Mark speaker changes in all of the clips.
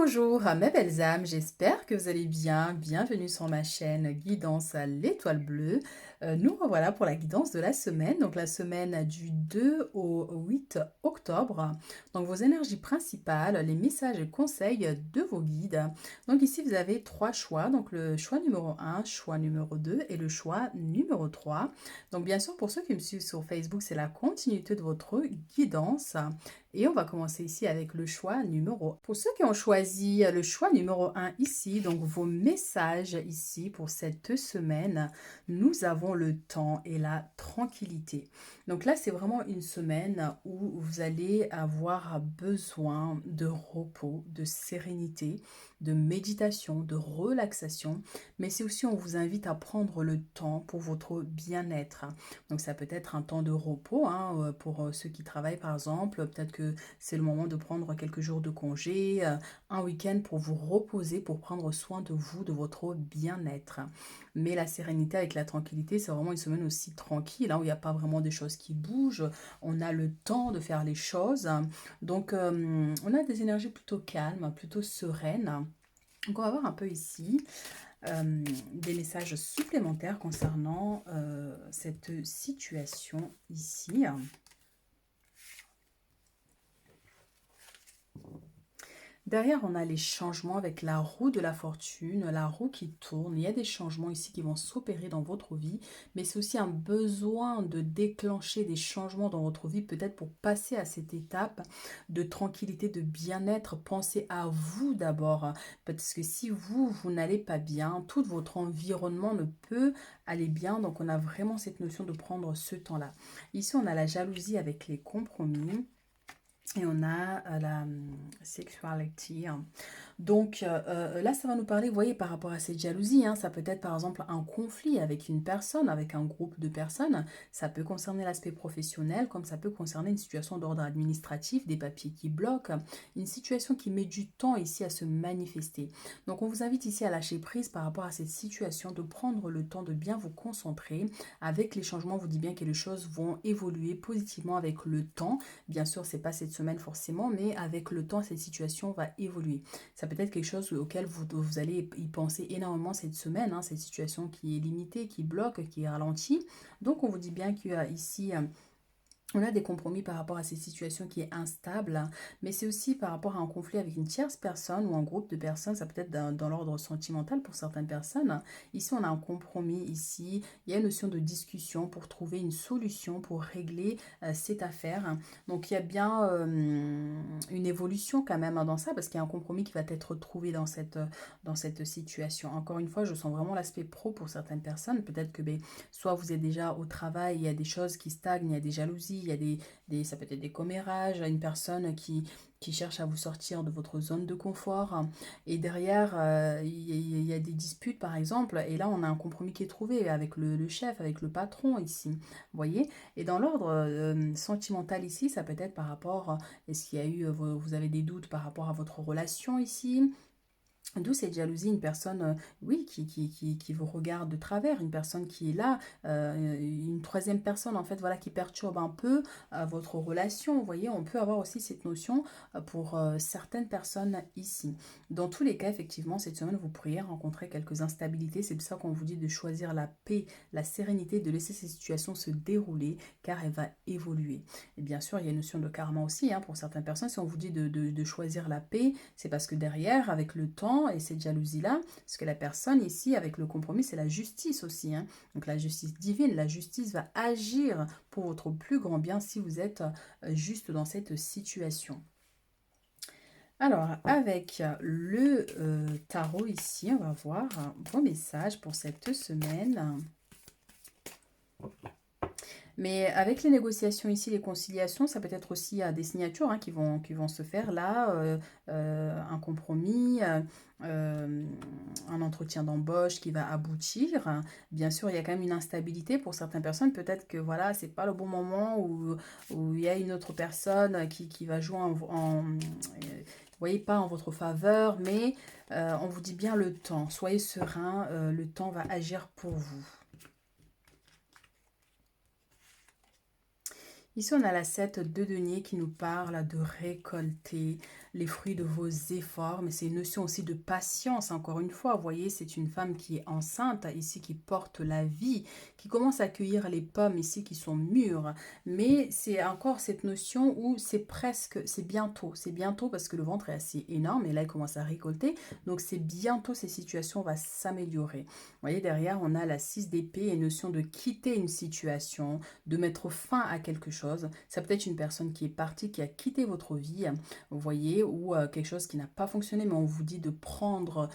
Speaker 1: Bonjour à mes belles âmes, j'espère que vous allez bien. Bienvenue sur ma chaîne Guidance à l'étoile bleue. Nous revoilà pour la guidance de la semaine, donc la semaine du 2 au 8 octobre. Donc vos énergies principales, les messages et conseils de vos guides. Donc ici vous avez trois choix, donc le choix numéro 1, choix numéro 2 et le choix numéro 3. Donc bien sûr pour ceux qui me suivent sur Facebook, c'est la continuité de votre guidance. Et on va commencer ici avec le choix numéro 1. Pour ceux qui ont choisi le choix numéro 1 ici, donc vos messages ici pour cette semaine, nous avons le temps et la tranquillité. Donc là, c'est vraiment une semaine où vous allez avoir besoin de repos, de sérénité, de méditation, de relaxation. Mais c'est aussi, on vous invite à prendre le temps pour votre bien-être. Donc ça peut être un temps de repos pour ceux qui travaillent par exemple. Peut-être que c'est le moment de prendre quelques jours de congé, un week-end pour vous reposer, pour prendre soin de vous, de votre bien-être. Mais la sérénité avec la tranquillité, c'est vraiment une semaine aussi tranquille, où il n'y a pas vraiment des choses qui bougent. On a le temps de faire les choses. Donc on a des énergies plutôt calmes, plutôt sereines. Donc on va voir un peu ici des messages supplémentaires concernant cette situation ici. Derrière, on a les changements avec la roue de la fortune, la roue qui tourne. Il y a des changements ici qui vont s'opérer dans votre vie, mais c'est aussi un besoin de déclencher des changements dans votre vie, peut-être pour passer à cette étape de tranquillité, de bien-être. Pensez à vous d'abord, parce que si vous n'allez pas bien, tout votre environnement ne peut aller bien. Donc, on a vraiment cette notion de prendre ce temps-là. Ici, on a la jalousie avec les compromis. Et on a la sexuality. Donc là, ça va nous parler, vous voyez, par rapport à cette jalousie, ça peut être par exemple un conflit avec une personne, avec un groupe de personnes. Ça peut concerner l'aspect professionnel, comme ça peut concerner une situation d'ordre administratif, des papiers qui bloquent, une situation qui met du temps ici à se manifester. Donc on vous invite ici à lâcher prise par rapport à cette situation, de prendre le temps de bien vous concentrer. Avec les changements, on vous dit bien que les choses vont évoluer positivement avec le temps. Bien sûr, c'est pas cette semaine forcément, mais avec le temps, cette situation va évoluer. Ça peut être quelque chose auquel vous allez y penser énormément cette semaine, cette situation qui est limitée, qui bloque, qui est ralentie. Donc, on vous dit bien qu'il y a ici on a des compromis par rapport à cette situation qui est instable, mais c'est aussi par rapport à un conflit avec une tierce personne ou un groupe de personnes, ça peut être dans l'ordre sentimental pour certaines personnes. Ici, on a un compromis, ici, il y a une notion de discussion pour trouver une solution, pour régler cette affaire. Donc, il y a bien une évolution quand même dans ça, parce qu'il y a un compromis qui va être trouvé dans cette situation. Encore une fois, je sens vraiment l'aspect pro pour certaines personnes. Peut-être que soit vous êtes déjà au travail, il y a des choses qui stagnent, il y a des jalousies, il y a ça peut être des commérages, une personne qui cherche à vous sortir de votre zone de confort. Et derrière, il y a des disputes par exemple, et là on a un compromis qui est trouvé avec le chef, avec le patron ici. Vous voyez? Et dans l'ordre sentimental ici, ça peut être par rapport, est-ce qu'il y a eu, vous avez des doutes par rapport à votre relation ici? D'où cette jalousie, une personne, oui, qui vous regarde de travers, une personne qui est là, une troisième personne, en fait, voilà, qui perturbe un peu votre relation. Vous voyez, on peut avoir aussi cette notion pour certaines personnes ici. Dans tous les cas, effectivement, cette semaine, vous pourriez rencontrer quelques instabilités. C'est pour ça qu'on vous dit de choisir la paix, la sérénité, de laisser ces situations se dérouler, car elle va évoluer. Et bien sûr, il y a une notion de karma aussi, pour certaines personnes. Si on vous dit de choisir la paix, c'est parce que derrière, avec le temps et cette jalousie-là, parce que la personne ici, avec le compromis, c'est la justice aussi. Donc la justice divine, la justice va agir pour votre plus grand bien si vous êtes juste dans cette situation. Alors, avec le tarot ici, on va voir vos messages pour cette semaine. Mais avec les négociations ici, les conciliations, ça peut être aussi des signatures qui vont se faire là, un compromis, un entretien d'embauche qui va aboutir. Bien sûr, il y a quand même une instabilité pour certaines personnes. Peut-être que voilà, c'est pas le bon moment où il y a une autre personne qui va jouer vous voyez, pas en votre faveur, mais on vous dit bien le temps. Soyez serein, le temps va agir pour vous. Ici, on a la 7 de denier qui nous parle de récolter, les fruits de vos efforts, mais c'est une notion aussi de patience, encore une fois. Vous voyez, c'est une femme qui est enceinte, ici, qui porte la vie, qui commence à cueillir les pommes, ici, qui sont mûres. Mais c'est encore cette notion où c'est presque, c'est bientôt parce que le ventre est assez énorme et là, il commence à récolter. Donc, c'est bientôt, ces situations vont s'améliorer. Vous voyez, derrière, on a la 6 d'épée et notion de quitter une situation, de mettre fin à quelque chose. Ça peut être une personne qui est partie, qui a quitté votre vie, vous voyez, ou quelque chose qui n'a pas fonctionné, mais on vous dit de prendre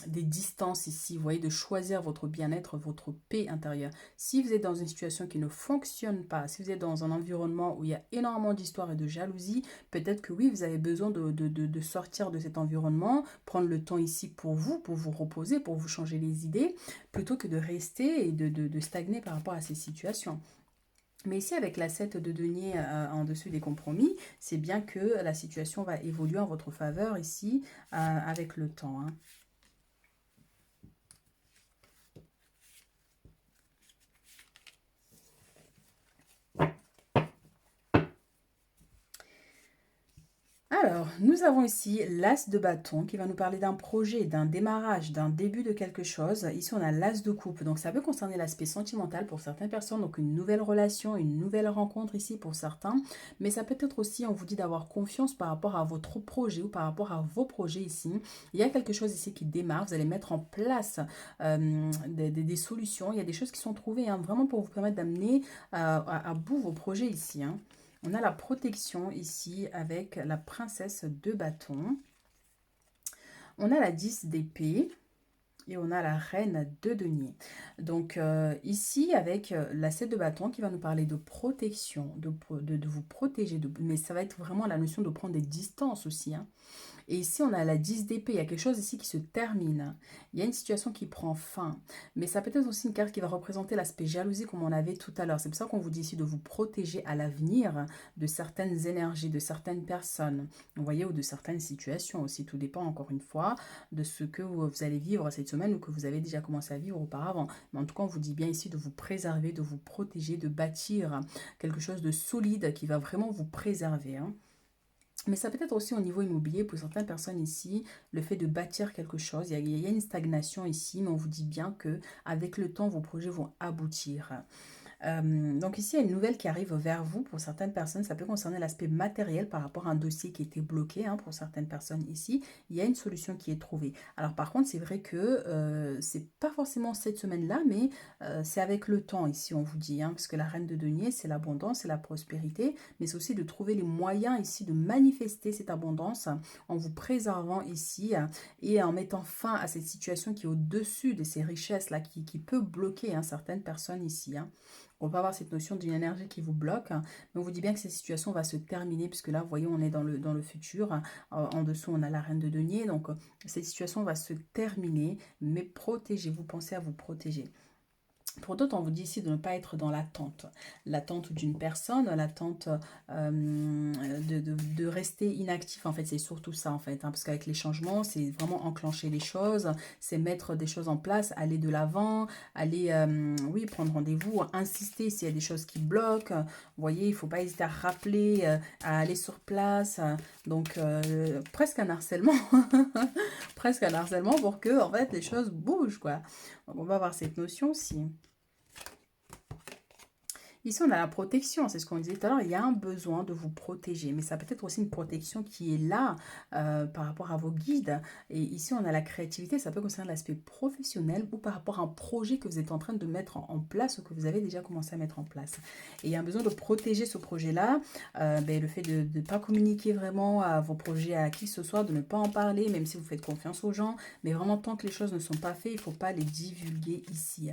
Speaker 1: des distances ici, vous voyez, de choisir votre bien-être, votre paix intérieure. Si vous êtes dans une situation qui ne fonctionne pas, si vous êtes dans un environnement où il y a énormément d'histoires et de jalousie, peut-être que oui, vous avez besoin de sortir de cet environnement, prendre le temps ici pour vous reposer, pour vous changer les idées, plutôt que de rester et de stagner par rapport à ces situations. Mais ici, avec la 7 de denier en dessus des compromis, c'est bien que la situation va évoluer en votre faveur ici avec le temps. Hein. Alors, nous avons ici l'as de bâton qui va nous parler d'un projet, d'un démarrage, d'un début de quelque chose. Ici, on a l'as de coupe. Donc, ça peut concerner l'aspect sentimental pour certaines personnes. Donc, une nouvelle relation, une nouvelle rencontre ici pour certains. Mais ça peut être aussi, on vous dit d'avoir confiance par rapport à votre projet ou par rapport à vos projets ici. Il y a quelque chose ici qui démarre. Vous allez mettre en place des solutions. Il y a des choses qui sont trouvées hein, vraiment pour vous permettre d'amener à bout vos projets ici. Hein. On a la protection ici avec la princesse de bâton. On a la 10 d'épée. Et on a la reine de denier. Donc ici, avec la 7 de bâton qui va nous parler de protection, de vous protéger. Mais ça va être vraiment la notion de prendre des distances aussi. Hein. Et ici, on a la 10 d'épée. Il y a quelque chose ici qui se termine. Il y a une situation qui prend fin. Mais ça peut être aussi une carte qui va représenter l'aspect jalousie comme on avait tout à l'heure. C'est pour ça qu'on vous dit ici de vous protéger à l'avenir de certaines énergies, de certaines personnes. Vous voyez, ou de certaines situations aussi. Tout dépend encore une fois de ce que vous allez vivre cette semaine ou que vous avez déjà commencé à vivre auparavant. Mais en tout cas, on vous dit bien ici de vous préserver, de vous protéger, de bâtir quelque chose de solide qui va vraiment vous préserver. Hein. Mais ça peut être aussi au niveau immobilier, pour certaines personnes ici, le fait de bâtir quelque chose. Il y a une stagnation ici, mais on vous dit bien que avec le temps, vos projets vont aboutir. Donc ici, il y a une nouvelle qui arrive vers vous. Pour certaines personnes, ça peut concerner l'aspect matériel par rapport à un dossier qui était bloqué. Hein, pour certaines personnes ici, il y a une solution qui est trouvée. Alors par contre, c'est vrai que c'est pas forcément cette semaine-là, mais c'est avec le temps ici, on vous dit. Hein, parce que la reine de denier, c'est l'abondance, c'est la prospérité, mais c'est aussi de trouver les moyens ici de manifester cette abondance en vous préservant ici et en mettant fin à cette situation qui est au-dessus de ces richesses-là, qui peut bloquer hein, certaines personnes ici. Hein. On va avoir cette notion d'une énergie qui vous bloque, hein, mais on vous dit bien que cette situation va se terminer, puisque là, vous voyez, on est dans le futur. En dessous, on a la reine de denier, donc cette situation va se terminer, mais protégez-vous, pensez à vous protéger. Pour d'autres, on vous dit ici de ne pas être dans l'attente. L'attente d'une personne, l'attente de rester inactif, en fait, c'est surtout ça, en fait. Hein, parce qu'avec les changements, c'est vraiment enclencher les choses, c'est mettre des choses en place, aller de l'avant, aller, oui, prendre rendez-vous, insister s'il y a des choses qui bloquent. Vous voyez, il ne faut pas hésiter à rappeler, à aller sur place. Donc, presque un harcèlement. Presque un harcèlement pour que, en fait, les choses bougent, quoi. Donc, on va avoir cette notion aussi. Ici, on a la protection, c'est ce qu'on disait tout à l'heure, il y a un besoin de vous protéger, mais ça peut être aussi une protection qui est là par rapport à vos guides. Et ici, on a la créativité, ça peut concerner l'aspect professionnel ou par rapport à un projet que vous êtes en train de mettre en place ou que vous avez déjà commencé à mettre en place. Et il y a un besoin de protéger ce projet-là, le fait de ne pas communiquer vraiment à vos projets à qui que ce soit, de ne pas en parler, même si vous faites confiance aux gens, mais vraiment tant que les choses ne sont pas faites, il ne faut pas les divulguer ici.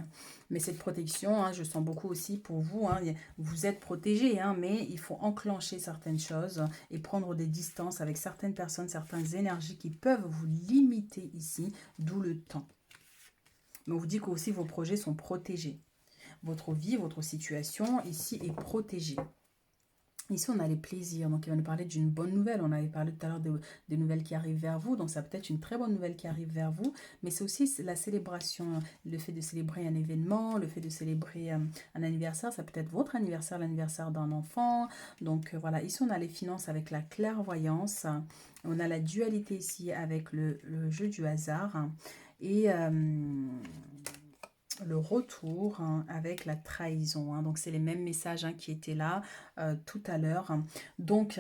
Speaker 1: Mais cette protection, hein, je sens beaucoup aussi pour vous, hein, vous êtes protégé, hein, mais il faut enclencher certaines choses et prendre des distances avec certaines personnes, certaines énergies qui peuvent vous limiter ici, d'où le temps. Mais on vous dit qu'aussi vos projets sont protégés. Votre vie, votre situation ici est protégée. Ici, on a les plaisirs, donc il va nous parler d'une bonne nouvelle. On avait parlé tout à l'heure des nouvelles qui arrivent vers vous, donc ça peut être une très bonne nouvelle qui arrive vers vous, mais c'est aussi la célébration, le fait de célébrer un événement, le fait de célébrer un anniversaire, ça peut être votre anniversaire, l'anniversaire d'un enfant. Donc voilà, ici on a les finances avec la clairvoyance, on a la dualité ici avec le jeu du hasard, et le retour avec la trahison. Donc, c'est les mêmes messages qui étaient là tout à l'heure. Donc,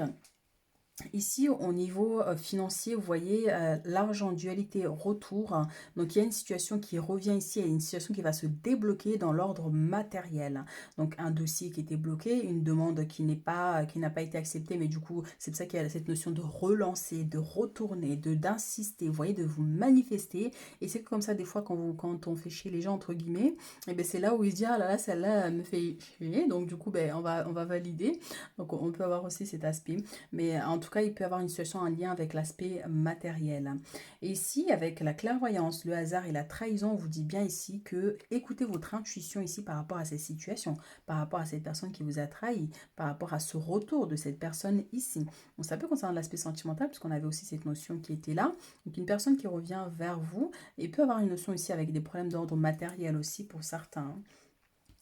Speaker 1: ici, au niveau financier, vous voyez l'argent, dualité, retour. Donc, il y a une situation qui revient ici, il y a une situation qui va se débloquer dans l'ordre matériel. Donc, un dossier qui était bloqué, une demande qui n'a pas été acceptée, mais du coup, c'est pour ça qu'il y a cette notion de relancer, de retourner, d'insister, vous voyez, de vous manifester. Et c'est comme ça, des fois, quand on fait chier les gens, entre guillemets, et ben c'est là où ils se disent, ah là là, celle-là me fait chier. Donc, du coup, ben, on va valider. Donc, on peut avoir aussi cet aspect. Mais en tout cas, il peut y avoir une situation en lien avec l'aspect matériel. Et ici, avec la clairvoyance, le hasard et la trahison, on vous dit bien ici que écoutez votre intuition ici par rapport à cette situation, par rapport à cette personne qui vous a trahi, par rapport à ce retour de cette personne ici. Donc ça peut concerner l'aspect sentimental, puisqu'on avait aussi cette notion qui était là. Donc une personne qui revient vers vous, et peut avoir une notion ici avec des problèmes d'ordre matériel aussi pour certains.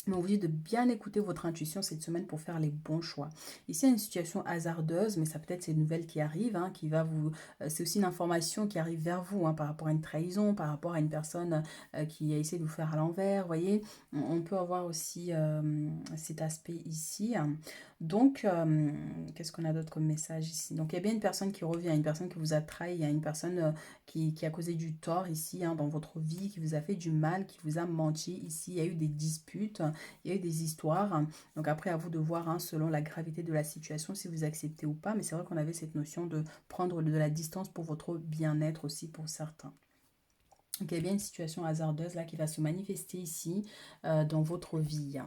Speaker 1: Mais on vous dit de bien écouter votre intuition cette semaine pour faire les bons choix. Ici, il y a une situation hasardeuse, mais ça peut être ces nouvelles qui arrivent, qui va vous... c'est aussi une information qui arrive vers vous par rapport à une trahison, par rapport à une personne qui a essayé de vous faire à l'envers. Vous voyez, on peut avoir aussi cet aspect ici. Donc, qu'est-ce qu'on a d'autre comme message ici? Donc, il y a bien une personne qui revient, une personne qui vous a trahi, il y a une personne qui a causé du tort ici dans votre vie, qui vous a fait du mal, qui vous a menti ici. Il y a eu des disputes, il y a eu des histoires. Donc, après, à vous de voir selon la gravité de la situation, si vous acceptez ou pas. Mais c'est vrai qu'on avait cette notion de prendre de la distance pour votre bien-être aussi pour certains. Donc, il y a bien une situation hasardeuse là qui va se manifester ici dans votre vie.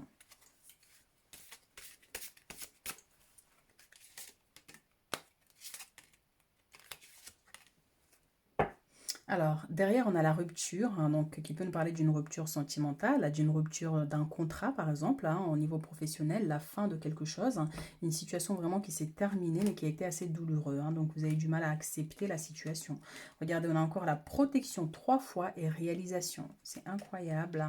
Speaker 1: Alors, derrière, on a la rupture, donc, qui peut nous parler d'une rupture sentimentale, d'une rupture d'un contrat, par exemple, au niveau professionnel, la fin de quelque chose, une situation vraiment qui s'est terminée, mais qui a été assez douloureuse. Donc, vous avez du mal à accepter la situation. Regardez, on a encore la protection 3 fois et réalisation. C'est incroyable.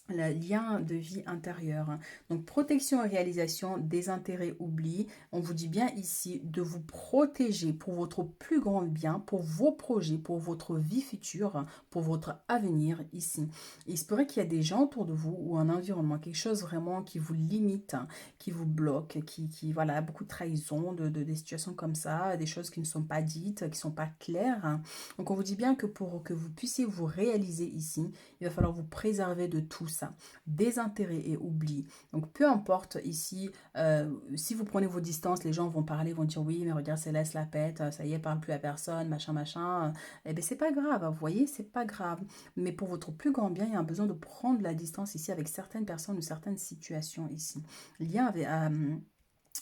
Speaker 1: Le lien de vie intérieure. Donc, protection et réalisation, désintérêt, oubli. On vous dit bien ici de vous protéger pour votre plus grand bien, pour vos projets, pour votre vie future, pour votre avenir ici. Il se pourrait qu'il y ait des gens autour de vous ou un environnement, quelque chose vraiment qui vous limite, qui vous bloque, voilà, beaucoup de trahison, des situations comme ça, des choses qui ne sont pas dites, qui ne sont pas claires. Donc, on vous dit bien que pour que vous puissiez vous réaliser ici, il va falloir vous préserver de tout ça, désintérêt et oubli. Donc peu importe ici, si vous prenez vos distances, les gens vont parler, vont dire oui, mais regarde, Céleste la pète, ça y est, parle plus à personne, machin, machin. Eh bien, c'est pas grave, vous voyez, c'est pas grave. Mais pour votre plus grand bien, il y a un besoin de prendre la distance ici avec certaines personnes ou certaines situations ici. Lien avec,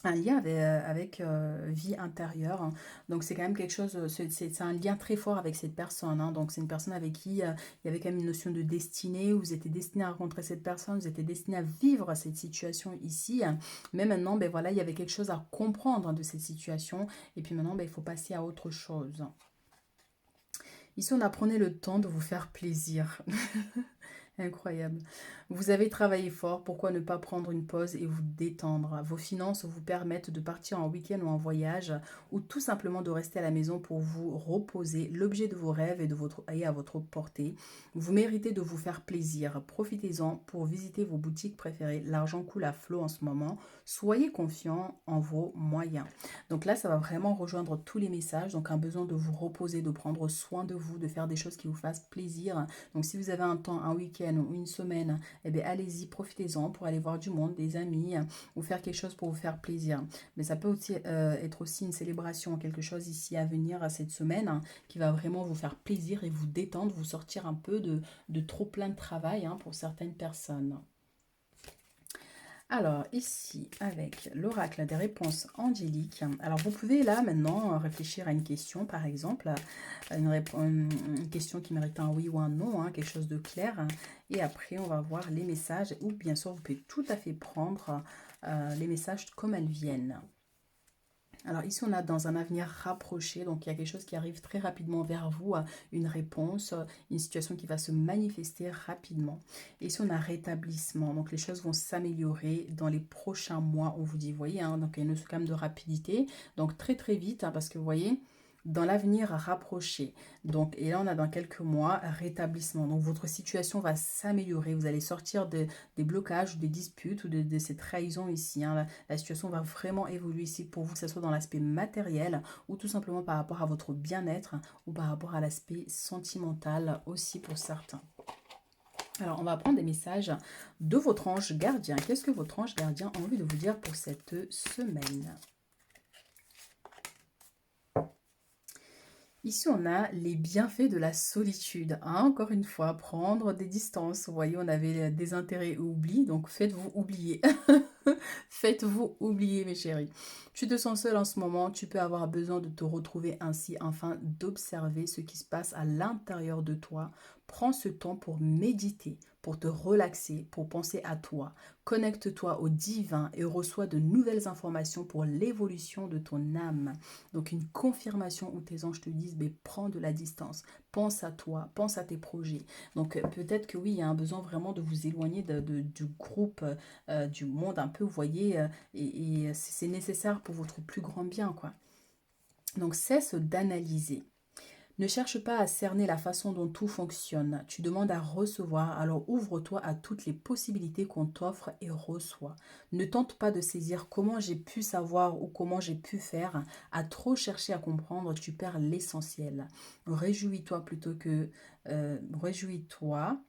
Speaker 1: un lien avec vie intérieure. Donc c'est quand même quelque chose, c'est un lien très fort avec cette personne. Donc c'est une personne avec qui il y avait quand même une notion de destinée, où vous étiez destiné à rencontrer cette personne, vous étiez destiné à vivre cette situation ici. Mais maintenant, ben voilà, il y avait quelque chose à comprendre de cette situation. Et puis maintenant, ben, il faut passer à autre chose. Ici, on apprenait le temps de vous faire plaisir. Incroyable. Vous avez travaillé fort, pourquoi ne pas prendre une pause et vous détendre? Vos finances vous permettent de partir en week-end ou en voyage ou tout simplement de rester à la maison pour vous reposer. L'objet de vos rêves est à votre portée. Vous méritez de vous faire plaisir. Profitez-en pour visiter vos boutiques préférées. L'argent coule à flot en ce moment. Soyez confiant en vos moyens. Donc là, ça va vraiment rejoindre tous les messages. Donc un besoin de vous reposer, de prendre soin de vous, de faire des choses qui vous fassent plaisir. Donc si vous avez un temps, un week-end ou une semaine, eh bien allez-y, profitez-en pour aller voir du monde, des amis, ou faire quelque chose pour vous faire plaisir. Mais ça peut aussi être aussi une célébration, quelque chose ici à venir à cette semaine qui va vraiment vous faire plaisir et vous détendre, vous sortir un peu de trop plein de travail pour certaines personnes. Alors, ici, avec l'oracle des réponses angéliques, alors vous pouvez là maintenant réfléchir à une question, par exemple, une question qui mérite un oui ou un non, quelque chose de clair. Et après, on va voir les messages, ou bien sûr, vous pouvez tout à fait prendre les messages comme elles viennent. Alors ici, on a dans un avenir rapproché, donc il y a quelque chose qui arrive très rapidement vers vous, une réponse, une situation qui va se manifester rapidement. Et ici, on a rétablissement, donc les choses vont s'améliorer dans les prochains mois, on vous dit, vous voyez, hein, donc il y a une gamme de rapidité, donc très très vite, hein, parce que vous voyez, dans l'avenir rapproché. Donc, et là, on a dans quelques mois rétablissement. Donc, votre situation va s'améliorer. Vous allez sortir des blocages, ou des disputes ou de ces trahisons ici. Hein. La situation va vraiment évoluer ici pour vous, que ce soit dans l'aspect matériel ou tout simplement par rapport à votre bien-être ou par rapport à l'aspect sentimental aussi pour certains. Alors, on va prendre des messages de votre ange gardien. Qu'est-ce que votre ange gardien a envie de vous dire pour cette semaine ? Ici, on a les bienfaits de la solitude. Hein, encore une fois, prendre des distances. Vous voyez, on avait des intérêts et oubli, donc faites-vous oublier. Faites-vous oublier, mes chéris. Tu te sens seul en ce moment, tu peux avoir besoin de te retrouver ainsi, afin d'observer ce qui se passe à l'intérieur de toi. Prends ce temps pour méditer, pour te relaxer, pour penser à toi. Connecte-toi au divin et reçois de nouvelles informations pour l'évolution de ton âme. Donc une confirmation où tes anges te disent, mais prends de la distance, pense à toi, pense à tes projets. Donc peut-être que oui, il y a un besoin vraiment de vous éloigner du groupe, du monde un peu, vous voyez, et c'est nécessaire pour votre plus grand bien, quoi. Donc cesse d'analyser. Ne cherche pas à cerner la façon dont tout fonctionne. Tu demandes à recevoir, alors ouvre-toi à toutes les possibilités qu'on t'offre et reçois. Ne tente pas de saisir comment j'ai pu savoir ou comment j'ai pu faire. À trop chercher à comprendre, tu perds l'essentiel. Réjouis-toi réjouis-toi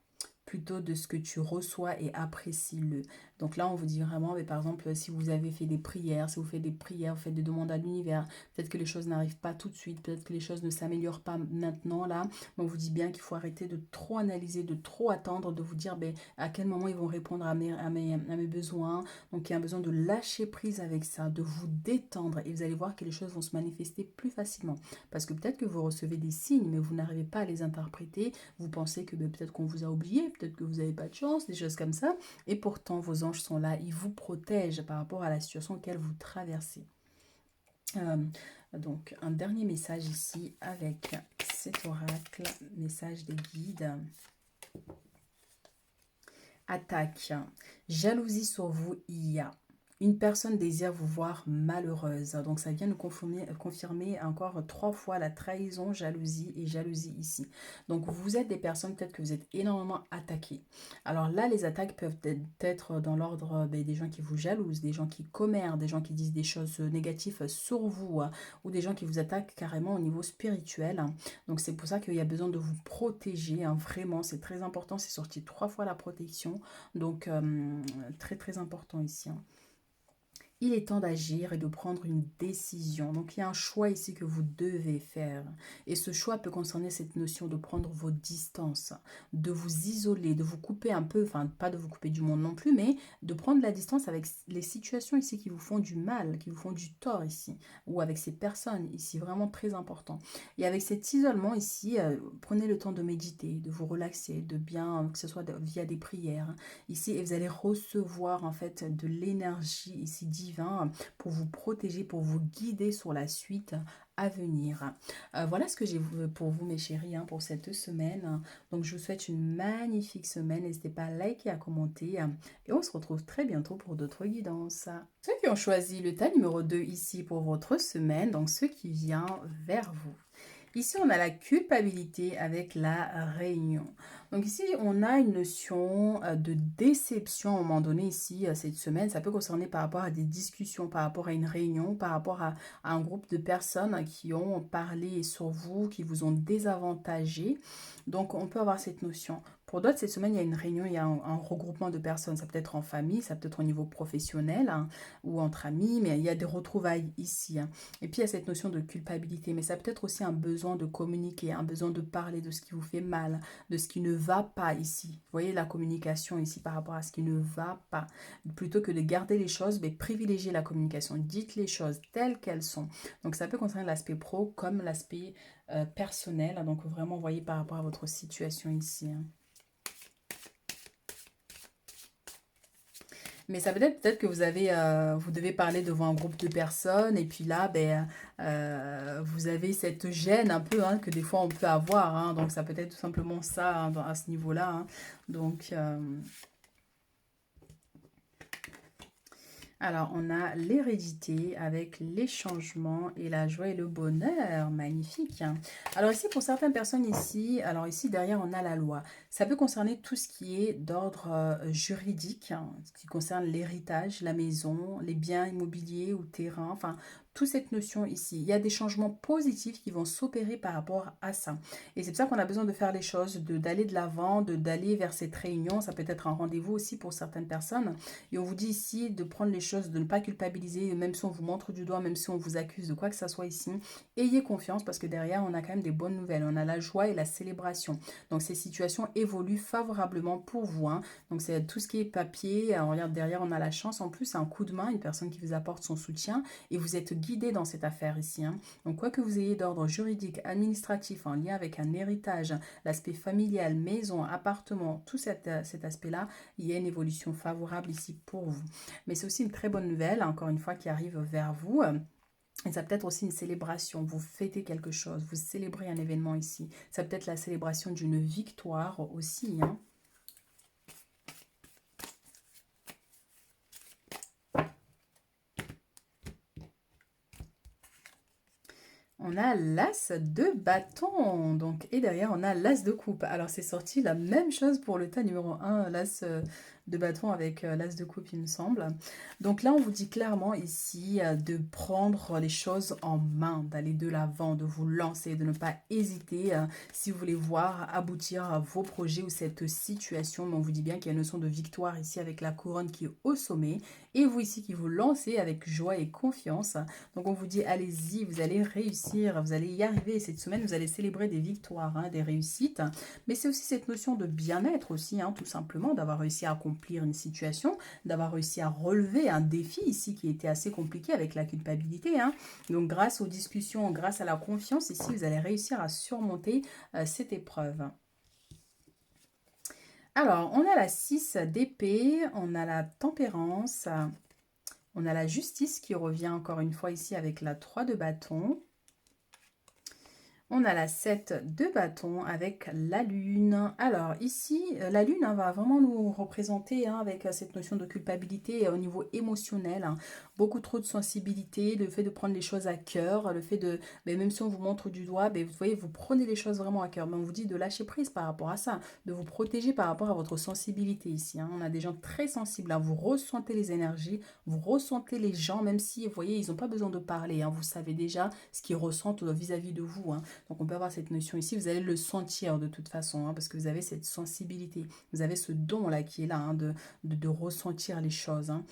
Speaker 1: plutôt de ce que tu reçois et apprécie-le. Donc là, on vous dit vraiment, mais par exemple, si vous avez fait des prières, si vous faites des prières, vous faites des demandes à l'univers, peut-être que les choses n'arrivent pas tout de suite, peut-être que les choses ne s'améliorent pas maintenant, là, mais on vous dit bien qu'il faut arrêter de trop analyser, de trop attendre, de vous dire ben, à quel moment ils vont répondre à mes besoins. Donc il y a un besoin de lâcher prise avec ça, de vous détendre, et vous allez voir que les choses vont se manifester plus facilement. Parce que peut-être que vous recevez des signes, mais vous n'arrivez pas à les interpréter, vous pensez que ben, peut-être qu'on vous a oublié, peut-être que vous n'avez pas de chance, des choses comme ça. Et pourtant, vos anges sont là, ils vous protègent par rapport à la situation auquel vous traversez. Euh, donc, un dernier message ici avec cet oracle, message des guides. Attaque. Jalousie sur vous, il y a. Une personne désire vous voir malheureuse. Donc ça vient nous confirmer encore 3 fois la trahison, jalousie et jalousie ici. Donc vous êtes des personnes, peut-être que vous êtes énormément attaquées. Alors là, les attaques peuvent être dans l'ordre des gens qui vous jalousent, des gens qui commèrent, des gens qui disent des choses négatives sur vous, ou des gens qui vous attaquent carrément au niveau spirituel. Donc c'est pour ça qu'il y a besoin de vous protéger. Vraiment, c'est très important. C'est sorti 3 fois la protection. Donc très très important ici. Il est temps d'agir et de prendre une décision. Donc il y a un choix ici que vous devez faire. Et ce choix peut concerner cette notion de prendre vos distances, de vous isoler, de vous couper un peu, enfin pas de vous couper du monde non plus, mais de prendre la distance avec les situations ici qui vous font du mal, qui vous font du tort ici, ou avec ces personnes ici, vraiment très important. Et avec cet isolement ici, prenez le temps de méditer, de vous relaxer, de bien, que ce soit via des prières, ici, et vous allez recevoir en fait de l'énergie ici divin pour vous protéger, pour vous guider sur la suite à venir. Voilà ce que j'ai pour vous, mes chéris, pour cette semaine. Donc je vous souhaite une magnifique semaine. N'hésitez pas à liker, à commenter, et on se retrouve très bientôt pour d'autres guidances. Ceux qui ont choisi le tas numéro 2 ici pour votre semaine, donc ceux qui viennent vers vous. Ici, on a la culpabilité avec la réunion. Donc ici, on a une notion de déception à un moment donné ici, cette semaine. Ça peut concerner par rapport à des discussions, par rapport à une réunion, par rapport à un groupe de personnes qui ont parlé sur vous, qui vous ont désavantagé. Donc, on peut avoir cette notion. Pour d'autres, cette semaine, il y a une réunion, il y a un regroupement de personnes. Ça peut être en famille, ça peut être au niveau professionnel ou entre amis, mais il y a des retrouvailles ici. Et puis, il y a cette notion de culpabilité, mais ça peut être aussi un besoin de communiquer, un besoin de parler de ce qui vous fait mal, de ce qui ne va pas ici. Vous voyez la communication ici par rapport à ce qui ne va pas. Plutôt que de garder les choses, mais privilégiez la communication. Dites les choses telles qu'elles sont. Donc, ça peut concerner l'aspect pro comme l'aspect personnel. Donc, vraiment, voyez par rapport à votre situation ici. Mais ça peut-être que vous devez parler devant un groupe de personnes et puis là, ben, vous avez cette gêne un peu hein, que des fois on peut avoir. Hein. Donc ça peut être tout simplement ça hein, à ce niveau-là. Hein. Donc, alors on a l'hérédité avec les changements et la joie et le bonheur. Magnifique. Hein. Alors ici, pour certaines personnes ici, alors ici derrière on a la loi. Ça peut concerner tout ce qui est d'ordre juridique, hein, ce qui concerne l'héritage, la maison, les biens immobiliers ou terrains, enfin, toute cette notion ici. Il y a des changements positifs qui vont s'opérer par rapport à ça. Et c'est pour ça qu'on a besoin de faire les choses, d'aller de l'avant, d'aller vers cette réunion. Ça peut être un rendez-vous aussi pour certaines personnes. Et on vous dit ici de prendre les choses, de ne pas culpabiliser, même si on vous montre du doigt, même si on vous accuse de quoi que ce soit ici. Ayez confiance parce que derrière, on a quand même des bonnes nouvelles. On a la joie et la célébration. Donc ces situations évoluent favorablement pour vous. Hein. Donc c'est tout ce qui est papier. Alors, regarde, derrière, on a la chance. En plus, c'est un coup de main, une personne qui vous apporte son soutien. Et vous êtes guidé dans cette affaire ici. Hein. Donc quoi que vous ayez d'ordre juridique, administratif, en lien avec un héritage, l'aspect familial, maison, appartement, tout cet aspect-là, il y a une évolution favorable ici pour vous. Mais c'est aussi une très bonne nouvelle, encore une fois, qui arrive vers vous. Et ça peut être aussi une célébration, vous fêtez quelque chose, vous célébrez un événement ici. Ça peut être la célébration d'une victoire aussi. Hein. On a l'as de bâton, donc, et derrière on a l'as de coupe. Alors c'est sorti la même chose pour le tas numéro 1, l'as de bâton avec l'as de coupe il me semble. Donc là on vous dit clairement ici de prendre les choses en main, d'aller de l'avant, de vous lancer, de ne pas hésiter si vous voulez voir aboutir vos projets ou cette situation. Mais on vous dit bien qu'il y a une notion de victoire ici avec la couronne qui est au sommet. Et vous ici qui vous lancez avec joie et confiance. Donc on vous dit allez-y, vous allez réussir, vous allez y arriver. Cette semaine, vous allez célébrer des victoires, hein, des réussites. Mais c'est aussi cette notion de bien-être aussi, hein, tout simplement, d'avoir réussi à accomplir une situation, d'avoir réussi à relever un défi ici qui était assez compliqué avec la culpabilité. Hein. Donc grâce aux discussions, grâce à la confiance, ici, vous allez réussir à surmonter cette épreuve. Alors, on a la 6 d'épée, on a la tempérance, on a la justice qui revient encore une fois ici avec la 3 de bâton. On a la 7 de bâton avec la lune. Alors ici, la lune hein, va vraiment nous représenter hein, avec cette notion de culpabilité au niveau émotionnel. Hein. Beaucoup trop de sensibilité, le fait de prendre les choses à cœur, le fait de, même si on vous montre du doigt, vous voyez, vous prenez les choses vraiment à cœur. Mais on vous dit de lâcher prise par rapport à ça, de vous protéger par rapport à votre sensibilité ici. Hein. On a des gens très sensibles, hein. Vous ressentez les énergies, vous ressentez les gens, même si, vous voyez, ils n'ont pas besoin de parler. Hein. Vous savez déjà ce qu'ils ressentent vis-à-vis de vous. Hein. Donc on peut avoir cette notion ici, vous allez le sentir de toute façon, hein, parce que vous avez cette sensibilité, vous avez ce don-là qui est là, hein, de ressentir les choses. Hein.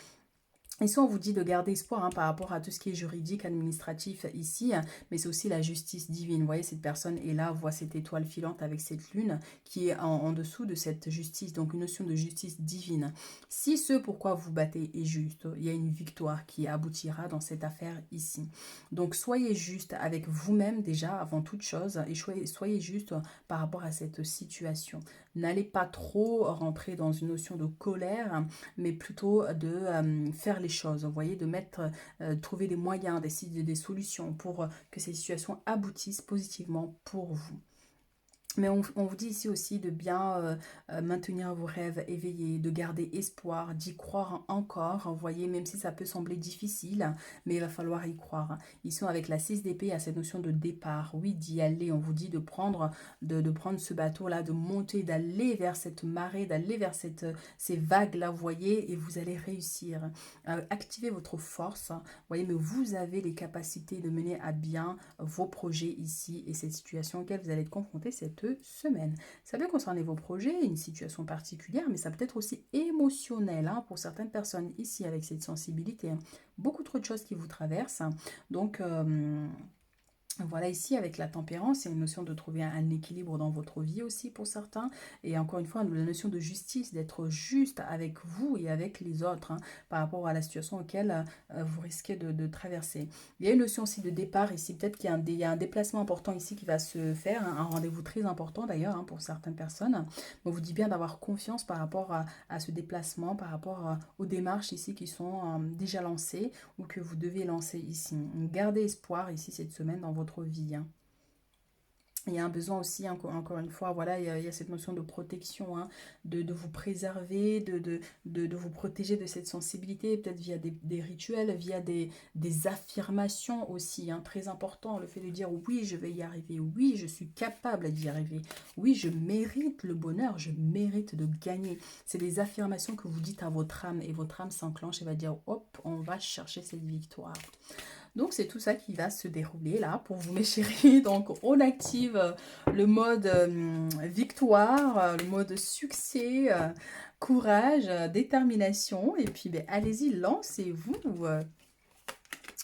Speaker 1: Ici, on vous dit de garder espoir hein, par rapport à tout ce qui est juridique, administratif ici, hein, mais c'est aussi la justice divine. Vous voyez, cette personne est là, voit cette étoile filante avec cette lune qui est en dessous de cette justice, donc une notion de justice divine. Si ce pourquoi vous battez est juste, il y a une victoire qui aboutira dans cette affaire ici. Donc, soyez juste avec vous-même déjà avant toute chose et soyez juste par rapport à cette situation. N'allez pas trop rentrer dans une notion de colère, mais plutôt de faire les choses, vous voyez, de trouver des moyens, des solutions pour que ces situations aboutissent positivement pour vous. Mais on vous dit ici aussi de bien maintenir vos rêves éveillés, de garder espoir, d'y croire encore. Vous voyez, même si ça peut sembler difficile, mais il va falloir y croire. Ici, avec la 6 d'épée, il y a cette notion de départ. Oui, d'y aller. On vous dit de prendre ce bateau-là, de monter, d'aller vers cette marée, d'aller vers ces vagues-là, vous voyez, et vous allez réussir. Activez votre force. Vous voyez, mais vous avez les capacités de mener à bien vos projets ici et cette situation auquel vous allez être confronté cette semaine. Ça peut concerner vos projets, une situation particulière, mais ça peut être aussi émotionnel hein, pour certaines personnes ici avec cette sensibilité. Hein. Beaucoup trop de choses qui vous traversent. Donc, Voilà, ici, avec la tempérance, c'est une notion de trouver un équilibre dans votre vie aussi pour certains. Et encore une fois, la notion de justice, d'être juste avec vous et avec les autres hein, par rapport à la situation auquel vous risquez de traverser. Il y a une notion aussi de départ ici. Peut-être qu'il y a il y a un déplacement important ici qui va se faire, hein, un rendez-vous très important d'ailleurs hein, pour certaines personnes. On vous dit bien d'avoir confiance par rapport à ce déplacement, par rapport aux démarches ici qui sont déjà lancées ou que vous devez lancer ici. Gardez espoir ici cette semaine dans votre vie. Hein. Il y a un besoin aussi, encore une fois, voilà, il y a cette notion de protection, hein, de vous préserver, de vous protéger de cette sensibilité, peut-être via des rituels, via des affirmations aussi, hein, très important, le fait de dire oui, je vais y arriver, oui, je suis capable d'y arriver, oui, je mérite le bonheur, je mérite de gagner. C'est des affirmations que vous dites à votre âme et votre âme s'enclenche et va dire, hop, on va chercher cette victoire. Donc c'est tout ça qui va se dérouler là pour vous mes chéris. Donc on active le mode victoire, le mode succès, courage, détermination. Et puis ben, allez-y, lancez-vous.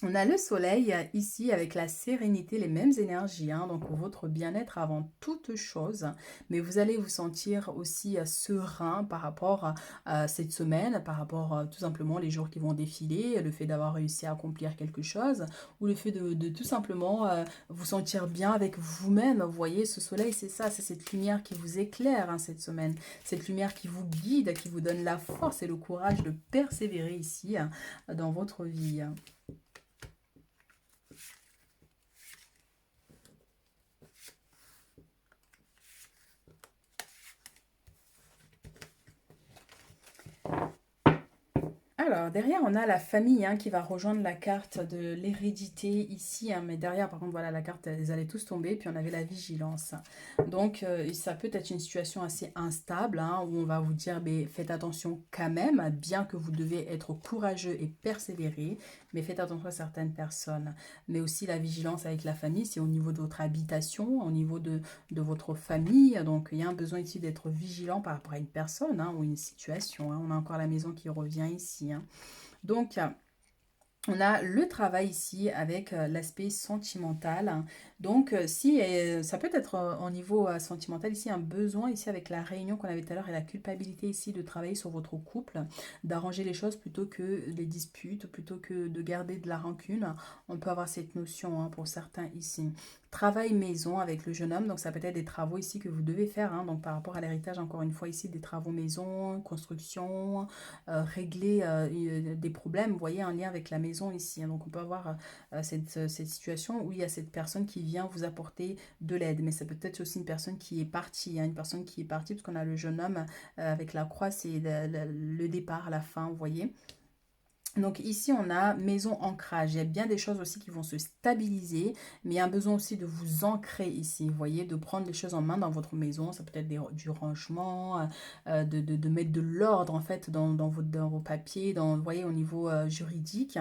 Speaker 1: On a le soleil ici avec la sérénité, les mêmes énergies, hein, donc votre bien-être avant toute chose, mais vous allez vous sentir aussi serein par rapport à cette semaine, par rapport tout simplement les jours qui vont défiler, le fait d'avoir réussi à accomplir quelque chose, ou le fait de tout simplement vous sentir bien avec vous-même. Vous voyez, ce soleil, c'est ça, c'est cette lumière qui vous éclaire hein, cette semaine, cette lumière qui vous guide, qui vous donne la force et le courage de persévérer ici dans votre vie. Alors, derrière, on a la famille hein, qui va rejoindre la carte de l'hérédité ici. Hein, mais derrière, par contre, voilà, la carte, elles allaient tous tomber. Puis on avait la vigilance. Donc, ça peut être une situation assez instable hein, où on va vous dire, mais faites attention quand même, bien que vous devez être courageux et persévérer. Mais faites attention à certaines personnes. Mais aussi la vigilance avec la famille, c'est au niveau de votre habitation, au niveau de votre famille. Donc, il y a un besoin ici d'être vigilant par rapport à une personne hein, ou une situation. Hein. On a encore la maison qui revient ici. Hein. Donc, on a le travail ici avec l'aspect sentimental. Donc, si ça peut être au niveau sentimental ici, un besoin ici avec la réunion qu'on avait tout à l'heure et la culpabilité ici de travailler sur votre couple, d'arranger les choses plutôt que les disputes, plutôt que de garder de la rancune. On peut avoir cette notion hein, pour certains ici. Travail maison avec le jeune homme, donc ça peut être des travaux ici que vous devez faire, hein, donc par rapport à l'héritage, encore une fois ici, des travaux maison, construction, régler des problèmes, vous voyez, en lien avec la maison ici. Hein. Donc on peut avoir cette situation où il y a cette personne qui vient vous apporter de l'aide, mais ça peut être aussi une personne qui est partie, hein, une personne qui est partie, parce qu'on a le jeune homme avec la croix, c'est le départ, la fin, vous voyez. Donc ici, on a maison ancrage. Il y a bien des choses aussi qui vont se stabiliser, mais il y a un besoin aussi de vous ancrer ici, vous voyez, de prendre les choses en main dans votre maison. Ça peut être du rangement, de mettre de l'ordre en fait dans vos papiers, vous voyez, au niveau juridique.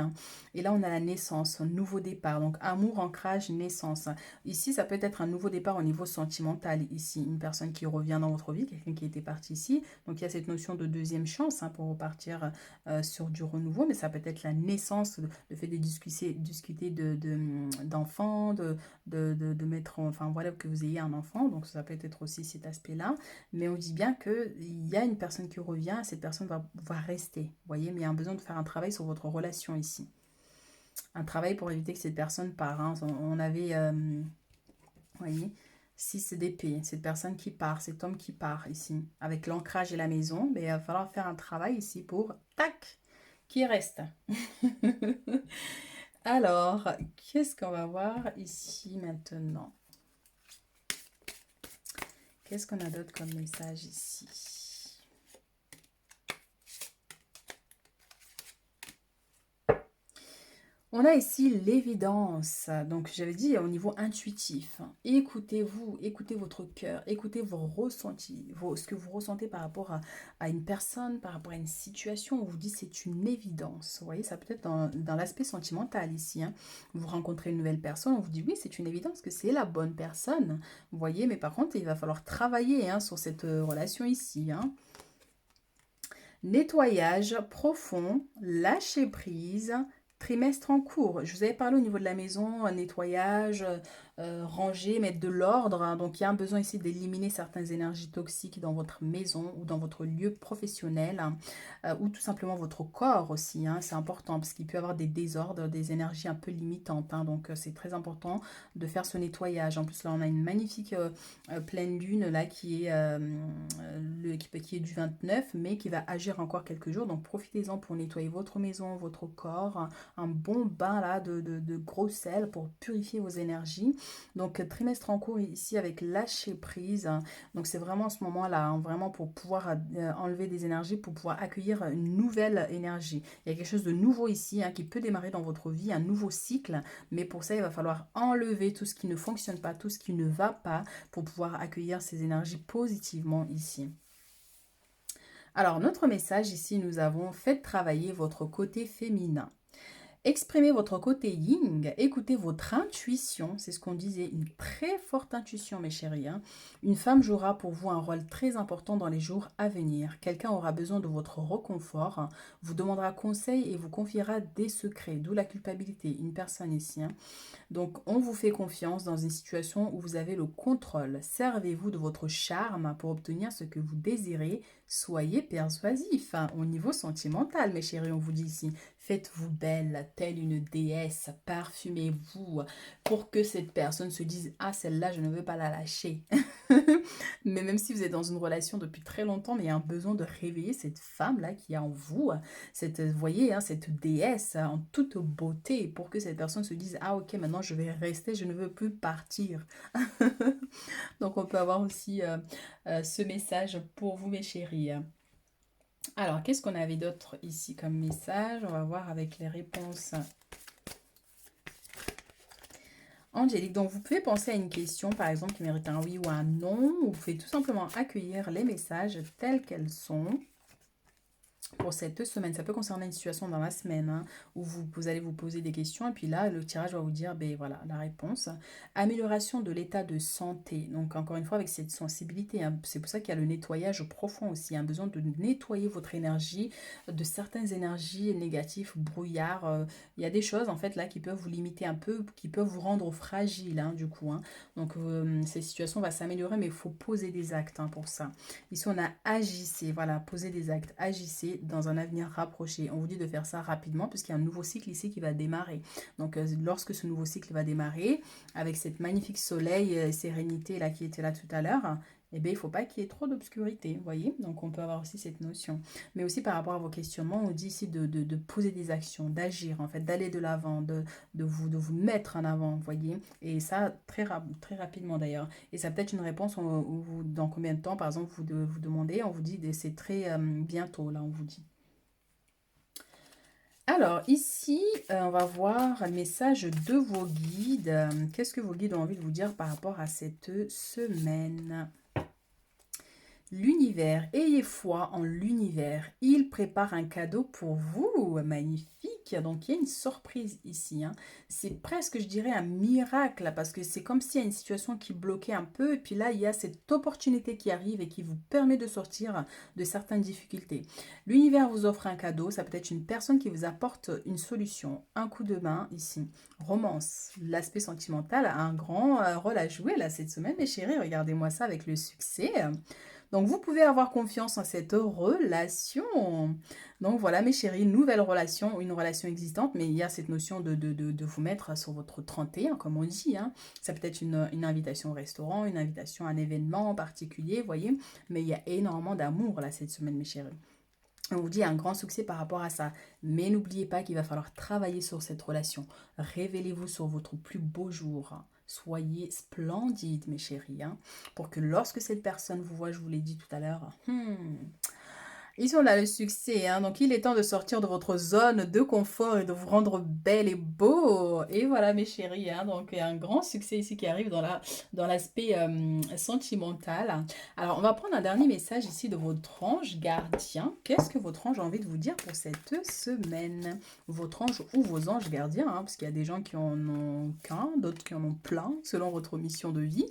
Speaker 1: Et là, on a la naissance, un nouveau départ. Donc amour, ancrage, naissance. Ici, ça peut être un nouveau départ au niveau sentimental. Ici, une personne qui revient dans votre vie, quelqu'un qui était parti ici. Donc il y a cette notion de deuxième chance hein, pour repartir sur du renouveau, mais ça peut être la naissance, le fait de discuter d'enfants, de mettre, enfin voilà, que vous ayez un enfant, donc ça peut être aussi cet aspect-là, mais on dit bien qu'il y a une personne qui revient, cette personne va rester, vous voyez, mais il y a un besoin de faire un travail sur votre relation ici. Un travail pour éviter que cette personne part. Hein. On avait, vous voyez, 6 d'épée, cette personne qui part, cet homme qui part ici, avec l'ancrage et la maison, mais il va falloir faire un travail ici pour, tac, qui reste. Alors, qu'est-ce qu'on va voir ici maintenant? Qu'est-ce qu'on a d'autre comme message ici? On a ici l'évidence, donc j'avais dit au niveau intuitif, écoutez-vous, écoutez votre cœur, écoutez vos ressentis, ce que vous ressentez par rapport à une personne, par rapport à une situation, on vous dit c'est une évidence, vous voyez, ça peut être dans l'aspect sentimental ici, hein. Vous rencontrez une nouvelle personne, on vous dit oui c'est une évidence que c'est la bonne personne, vous voyez, mais par contre il va falloir travailler hein, sur cette relation ici, hein. Nettoyage profond, lâcher prise, trimestre en cours. Je vous avais parlé au niveau de la maison, nettoyage, ranger, mettre de l'ordre, hein. Donc, il y a un besoin ici d'éliminer certaines énergies toxiques dans votre maison ou dans votre lieu professionnel, hein, ou tout simplement votre corps aussi, hein. C'est important parce qu'il peut y avoir des désordres, des énergies un peu limitantes, hein. Donc, c'est très important de faire ce nettoyage. En plus, là, on a une magnifique pleine lune là qui est, qui est du 29, mais qui va agir encore quelques jours. Donc, profitez-en pour nettoyer votre maison, votre corps, un bon bain là de gros sel pour purifier vos énergies. Donc trimestre en cours ici avec lâcher prise. Donc c'est vraiment ce moment-là, hein, vraiment pour pouvoir enlever des énergies, pour pouvoir accueillir une nouvelle énergie. Il y a quelque chose de nouveau ici, hein, qui peut démarrer dans votre vie, un nouveau cycle. Mais pour ça, il va falloir enlever tout ce qui ne fonctionne pas, tout ce qui ne va pas, pour pouvoir accueillir ces énergies positivement ici. Alors notre message ici, nous avons fait travailler votre côté féminin. Exprimez votre côté yin, écoutez votre intuition, c'est ce qu'on disait, une très forte intuition mes chéris, hein. Une femme jouera pour vous un rôle très important dans les jours à venir. Quelqu'un aura besoin de votre réconfort, hein, vous demandera conseil et vous confiera des secrets, d'où la culpabilité, une personne ici, hein. Donc, on vous fait confiance dans une situation où vous avez le contrôle. Servez-vous de votre charme pour obtenir ce que vous désirez. Soyez persuasif, hein. Au niveau sentimental, mes chéris, on vous dit ici. Faites-vous belle, telle une déesse. Parfumez-vous pour que cette personne se dise: ah, celle-là, je ne veux pas la lâcher. Mais même si vous êtes dans une relation depuis très longtemps, mais il y a un besoin de réveiller cette femme-là qui est en vous, cette, vous voyez, hein, cette déesse en toute beauté, pour que cette personne se dise: ah ok, maintenant je vais rester, je ne veux plus partir. Donc on peut avoir aussi ce message pour vous mes chéris. Alors qu'est-ce qu'on avait d'autre ici comme message? On va voir avec les réponses angélique. Donc vous pouvez penser à une question par exemple qui mérite un oui ou un non, ou vous pouvez tout simplement accueillir les messages tels qu'elles sont. Pour cette semaine, ça peut concerner une situation dans la semaine, hein, où vous allez vous poser des questions et puis là, le tirage va vous dire, ben voilà, la réponse. Amélioration de l'état de santé. Donc encore une fois, avec cette sensibilité, hein, c'est pour ça qu'il y a le nettoyage profond aussi, un besoin de nettoyer votre énergie de certaines énergies négatives, brouillard. Il y a des choses en fait là qui peuvent vous limiter un peu, qui peuvent vous rendre fragile, hein, du coup, hein. Donc cette situation va s'améliorer, mais il faut poser des actes, hein, pour ça. Ici, on a agissez, voilà, posez des actes, agissez dans un avenir rapproché. On vous dit de faire ça rapidement puisqu'il y a un nouveau cycle ici qui va démarrer. Donc, lorsque ce nouveau cycle va démarrer, avec cette magnifique soleil et sérénité là qui était là tout à l'heure, eh bien, il ne faut pas qu'il y ait trop d'obscurité, vous voyez. Donc, on peut avoir aussi cette notion. Mais aussi par rapport à vos questionnements, on dit ici de poser des actions, d'agir, en fait, d'aller de l'avant, de vous mettre en avant, vous voyez. Et ça, très rapidement d'ailleurs. Et ça peut être une réponse où vous, dans combien de temps, par exemple, vous demandez, on vous dit, c'est très bientôt, là, on vous dit. Alors, ici, on va voir un message de vos guides. Qu'est-ce que vos guides ont envie de vous dire par rapport à cette semaine? L'univers, ayez foi en l'univers. Il prépare un cadeau pour vous. Magnifique. Donc, il y a une surprise ici, hein. C'est presque, je dirais, un miracle parce que c'est comme s'il y a une situation qui bloquait un peu. Et puis là, il y a cette opportunité qui arrive et qui vous permet de sortir de certaines difficultés. L'univers vous offre un cadeau. Ça peut être une personne qui vous apporte une solution, un coup de main ici. Romance, l'aspect sentimental a un grand rôle à jouer là cette semaine, mes chéris. Regardez-moi ça avec le succès. Donc, vous pouvez avoir confiance en cette relation. Donc, voilà, mes chéris, nouvelle relation, une relation existante, mais il y a cette notion de vous mettre sur votre 31, comme on dit, hein. Ça peut être une invitation au restaurant, une invitation à un événement en particulier, vous voyez. Mais il y a énormément d'amour, là, cette semaine, mes chéris. On vous dit un grand succès par rapport à ça. Mais n'oubliez pas qu'il va falloir travailler sur cette relation. Révélez-vous sur votre plus beau jour. Soyez splendide, mes chéris, hein, pour que lorsque cette personne vous voit, je vous l'ai dit tout à l'heure, ici, on a le succès, hein. Donc, il est temps de sortir de votre zone de confort et de vous rendre belle et beau. Et voilà, mes chéris, hein. Donc, il y a un grand succès ici qui arrive dans l'aspect sentimental. Alors, on va prendre un dernier message ici de votre ange gardien. Qu'est-ce que votre ange a envie de vous dire pour cette semaine? Votre ange ou vos anges gardiens, hein, parce qu'il y a des gens qui en ont qu'un, d'autres qui en ont plein, selon votre mission de vie.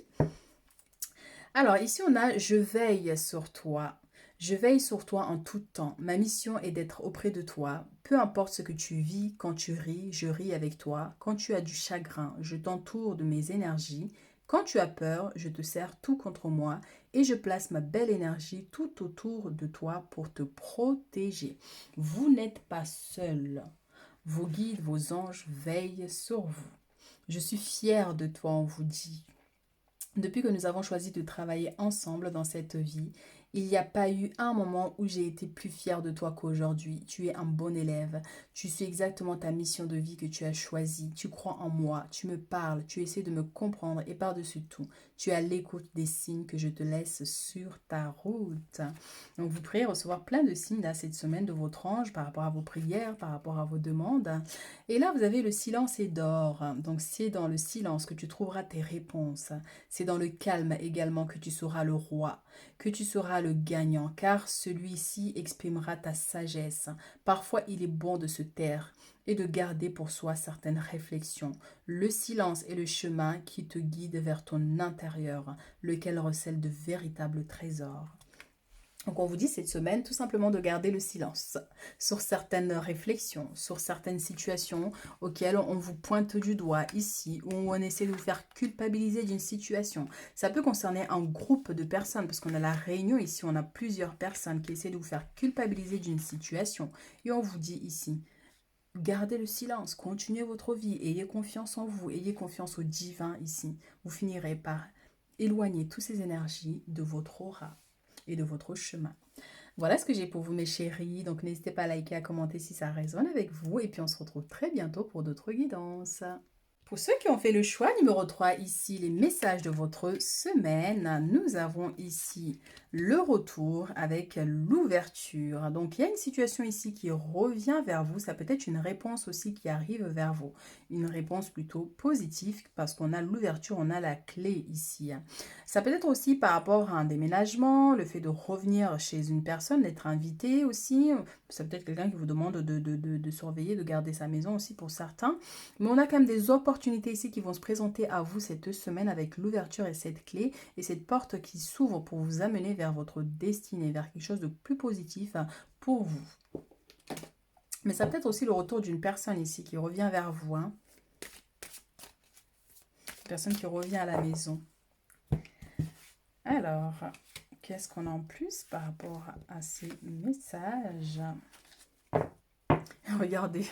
Speaker 1: Alors, ici, on a « Je veille sur toi ». Je veille sur toi en tout temps. Ma mission est d'être auprès de toi. Peu importe ce que tu vis, quand tu ris, je ris avec toi. Quand tu as du chagrin, je t'entoure de mes énergies. Quand tu as peur, je te serre tout contre moi et je place ma belle énergie tout autour de toi pour te protéger. Vous n'êtes pas seul. Vos guides, vos anges veillent sur vous. Je suis fière de toi, on vous dit. Depuis que nous avons choisi de travailler ensemble dans cette vie, il n'y a pas eu un moment où j'ai été plus fière de toi qu'aujourd'hui. Tu es un bon élève. Tu suis exactement ta mission de vie que tu as choisie. Tu crois en moi. Tu me parles. Tu essaies de me comprendre. Et par-dessus tout, tu as l'écoute des signes que je te laisse sur ta route. Donc, vous pourrez recevoir plein de signes là, cette semaine de votre ange par rapport à vos prières, par rapport à vos demandes. Et là, vous avez le silence et d'or. Donc, c'est dans le silence que tu trouveras tes réponses. C'est dans le calme également que tu seras le roi, que tu seras le gagnant, car celui-ci exprimera ta sagesse. Parfois, il est bon de se taire et de garder pour soi certaines réflexions. Le silence est le chemin qui te guide vers ton intérieur, lequel recèle de véritables trésors. Donc on vous dit cette semaine tout simplement de garder le silence sur certaines réflexions, sur certaines situations auxquelles on vous pointe du doigt ici, où on essaie de vous faire culpabiliser d'une situation. Ça peut concerner un groupe de personnes, parce qu'on a la réunion ici, on a plusieurs personnes qui essaient de vous faire culpabiliser d'une situation. Et on vous dit ici, gardez le silence, continuez votre vie, ayez confiance en vous, ayez confiance au divin ici. Vous finirez par éloigner toutes ces énergies de votre aura et de votre chemin. Voilà ce que j'ai pour vous mes chéris, donc n'hésitez pas à liker, à commenter si ça résonne avec vous et puis on se retrouve très bientôt pour d'autres guidances. Pour ceux qui ont fait le choix numéro 3, ici les messages de votre semaine, nous avons ici le retour avec l'ouverture. Donc il y a une situation ici qui revient vers vous, ça peut être une réponse aussi qui arrive vers vous. Une réponse plutôt positive parce qu'on a l'ouverture, on a la clé ici. Ça peut être aussi par rapport à un déménagement, le fait de revenir chez une personne, d'être invité aussi. Ça peut être quelqu'un qui vous demande de surveiller, de garder sa maison aussi pour certains. Mais on a quand même des opportunités ici qui vont se présenter à vous cette semaine avec l'ouverture et cette clé et cette porte qui s'ouvre pour vous amener vers votre destinée, vers quelque chose de plus positif pour vous. Mais ça peut être aussi le retour d'une personne ici qui revient vers vous. Une personne qui revient à la maison. Alors, qu'est-ce qu'on a en plus par rapport à ces messages? Regardez.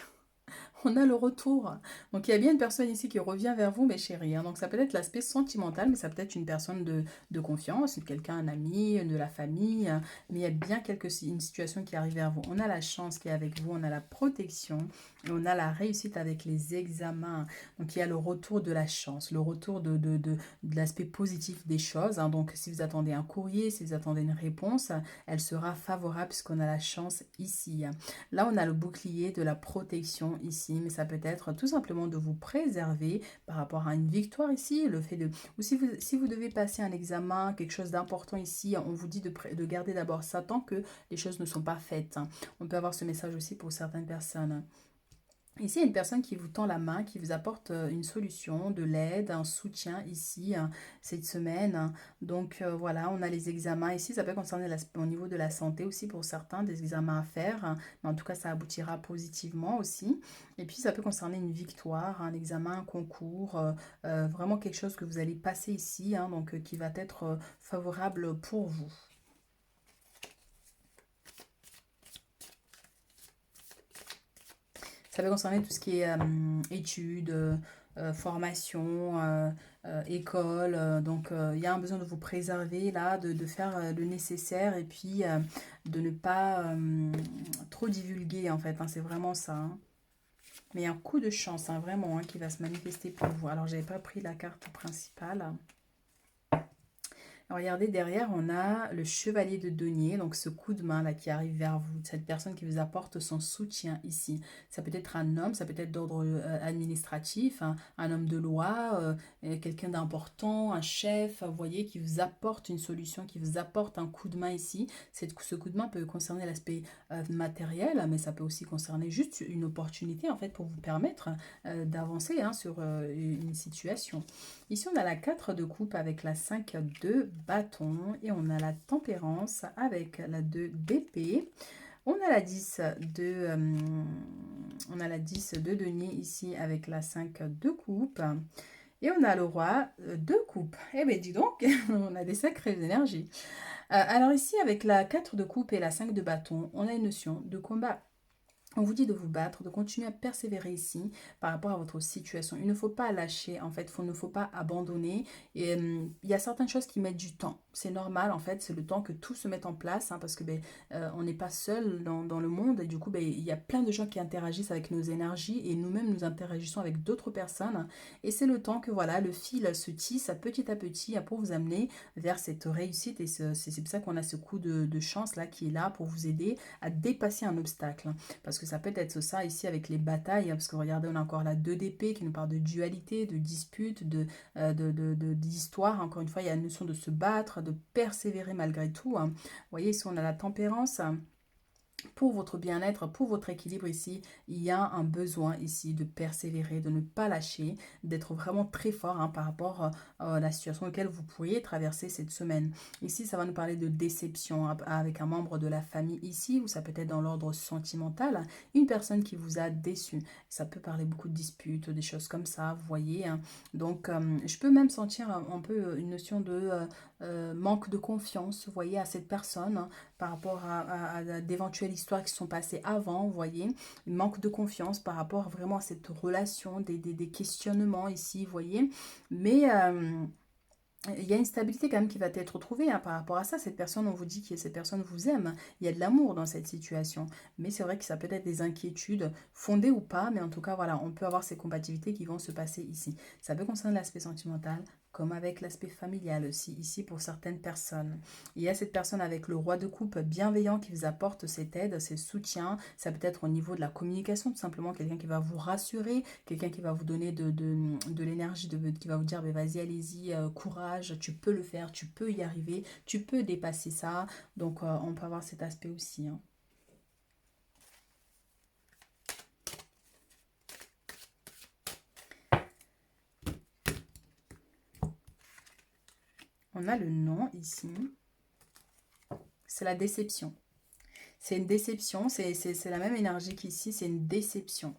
Speaker 1: On a le retour. Donc, il y a bien une personne ici qui revient vers vous, mes chéris. Donc, ça peut être l'aspect sentimental, mais ça peut être une personne de confiance, quelqu'un, un ami, de la famille. Mais il y a bien une situation qui arrive vers vous. On a la chance qui est avec vous, on a la protection et on a la réussite avec les examens. Donc, il y a le retour de la chance, le retour de l'aspect positif des choses. Donc, si vous attendez un courrier, si vous attendez une réponse, elle sera favorable puisqu'on a la chance ici. Là, on a le bouclier de la protection ici, mais ça peut être tout simplement de vous préserver par rapport à une victoire ici, le fait de... Ou si vous devez passer un examen, quelque chose d'important ici, on vous dit de garder d'abord ça tant que les choses ne sont pas faites. On peut avoir ce message aussi pour certaines personnes. Ici, il y a une personne qui vous tend la main, qui vous apporte une solution, de l'aide, un soutien ici, cette semaine. Donc voilà, on a les examens ici. Ça peut concerner au niveau de la santé aussi pour certains, des examens à faire. Mais en tout cas, ça aboutira positivement aussi. Et puis, ça peut concerner une victoire, un examen, un concours, vraiment quelque chose que vous allez passer ici, donc qui va être favorable pour vous. Ça peut concerner tout ce qui est études, formation, école. Donc, il y a un besoin de vous préserver là, de faire le nécessaire et puis de ne pas trop divulguer en fait. C'est vraiment ça. Mais il y a un coup de chance, vraiment, qui va se manifester pour vous. Alors, j'avais pas pris la carte principale. Regardez, derrière, on a le chevalier de denier, donc ce coup de main là qui arrive vers vous, cette personne qui vous apporte son soutien ici. Ça peut être un homme, ça peut être d'ordre administratif, un homme de loi, quelqu'un d'important, un chef, vous voyez, qui vous apporte une solution, qui vous apporte un coup de main ici. Ce coup de main peut concerner l'aspect matériel, mais ça peut aussi concerner juste une opportunité en fait pour vous permettre d'avancer sur une situation. Ici, on a la 4 de coupe avec la 5 de bâton et on a la tempérance avec la 2 d'épée. On a la 10 de, on a la 10 de denier ici avec la 5 de coupe. Et on a le roi de coupe. Eh bien, dis donc, on a des sacrées énergies. Alors ici, avec la 4 de coupe et la 5 de bâton, on a une notion de combat. On vous dit de vous battre, de continuer à persévérer ici par rapport à votre situation. Il ne faut pas lâcher, en fait, il ne faut pas abandonner. Et il y a certaines choses qui mettent du temps. C'est normal, en fait, c'est le temps que tout se mette en place, hein, parce que on n'est pas seul dans le monde. Et du coup, il y a plein de gens qui interagissent avec nos énergies et nous-mêmes, nous interagissons avec d'autres personnes. Et c'est le temps que, voilà, le fil se tisse à petit pour vous amener vers cette réussite. Et c'est pour ça qu'on a ce coup de chance là qui est là pour vous aider à dépasser un obstacle. Parce que ça peut être ça ici avec les batailles, hein, parce que regardez, on a encore la 2 d'épée qui nous parle de dualité, de dispute, d'histoire. Encore une fois, il y a la notion de se battre, de persévérer malgré tout, hein. Vous voyez, ici, on a la tempérance. Pour votre bien-être, pour votre équilibre ici, il y a un besoin ici de persévérer, de ne pas lâcher, d'être vraiment très fort, hein, par rapport à la situation laquelle vous pourriez traverser cette semaine. Ici, ça va nous parler de déception avec un membre de la famille ici, ou ça peut être dans l'ordre sentimental, une personne qui vous a déçu. Ça peut parler beaucoup de disputes, des choses comme ça, vous voyez, hein. Donc, je peux même sentir un peu une notion de manque de confiance, vous voyez, à cette personne, hein, par rapport à d'éventuelles histoires qui sont passées avant, vous voyez. Il manque de confiance par rapport vraiment à cette relation, des questionnements ici, vous voyez. Mais il y a une stabilité quand même qui va être trouvée, hein, par rapport à ça. Cette personne, on vous dit que cette personne vous aime. Il y a de l'amour dans cette situation. Mais c'est vrai que ça peut être des inquiétudes, fondées ou pas. Mais en tout cas, voilà, on peut avoir ces compatibilités qui vont se passer ici. Ça peut concerner l'aspect sentimental, comme avec l'aspect familial aussi, ici pour certaines personnes. Il y a cette personne avec le roi de coupe bienveillant qui vous apporte cette aide, ce soutien. Ça peut être au niveau de la communication, tout simplement quelqu'un qui va vous rassurer, quelqu'un qui va vous donner de l'énergie, qui va vous dire, vas-y, allez-y, courage, tu peux le faire, tu peux y arriver, tu peux dépasser ça. Donc, on peut avoir cet aspect aussi, hein. On a le nom ici. C'est la déception. C'est une déception, c'est la même énergie qu'ici, c'est une déception.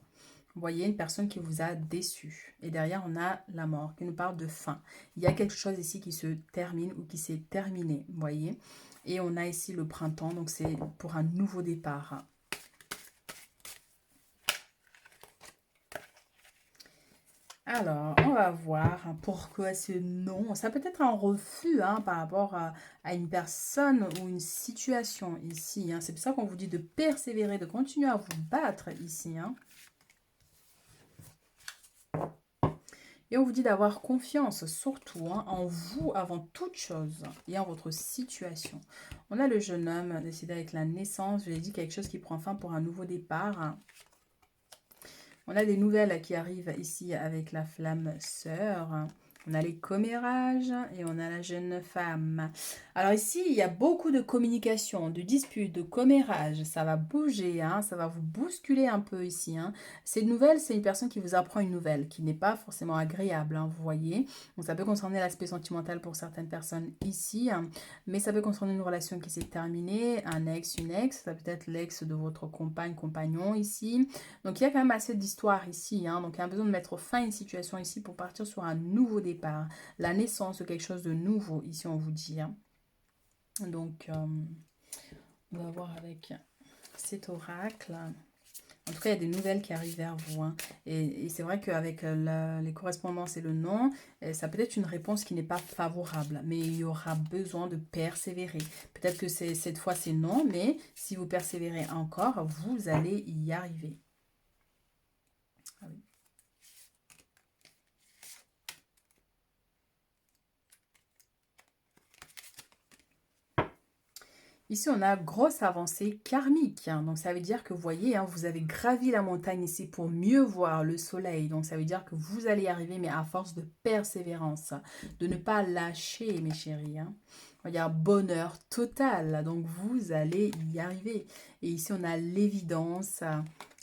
Speaker 1: Vous voyez, une personne qui vous a déçu. Et derrière, on a la mort qui nous parle de fin. Il y a quelque chose ici qui se termine ou qui s'est terminé, vous voyez. Et on a ici le printemps, donc c'est pour un nouveau départ. Alors, on va voir pourquoi ce non. Ça peut être un refus, hein, par rapport à une personne ou une situation ici, hein. C'est pour ça qu'on vous dit de persévérer, de continuer à vous battre ici, hein. Et on vous dit d'avoir confiance, surtout, hein, en vous avant toute chose et en votre situation. On a le jeune homme décidé avec la naissance. Je l'ai dit, quelque chose qui prend fin pour un nouveau départ. On a des nouvelles qui arrivent ici avec la flamme sœur. On a les commérages et on a la jeune femme. Alors ici, il y a beaucoup de communication, de disputes, de commérages. Ça va bouger, hein, ça va vous bousculer un peu ici, hein. Ces nouvelles, c'est une personne qui vous apprend une nouvelle, qui n'est pas forcément agréable, hein, vous voyez. Donc ça peut concerner l'aspect sentimental pour certaines personnes ici, hein, mais ça peut concerner une relation qui s'est terminée, un ex, une ex. Ça peut être l'ex de votre compagne, compagnon ici. Donc il y a quand même assez d'histoire ici, hein. Donc il y a besoin de mettre fin à une situation ici pour partir sur un nouveau départ. La naissance de quelque chose de nouveau ici, on vous dit, hein. Donc on va voir avec cet oracle. En tout cas, il y a des nouvelles qui arrivent vers vous, hein. Et c'est vrai qu'avec les correspondances et le nom, ça peut être une réponse qui n'est pas favorable. Mais il y aura besoin de persévérer. Peut-être que cette fois c'est non, mais si vous persévérez encore, vous allez y arriver. Ah oui. Ici, on a grosse avancée karmique, hein. Donc, ça veut dire que, vous voyez, hein, vous avez gravi la montagne ici pour mieux voir le soleil. Donc, ça veut dire que vous allez y arriver, mais à force de persévérance, de ne pas lâcher, mes chéris, hein. Il y a un bonheur total. Donc, vous allez y arriver. Et ici, on a l'évidence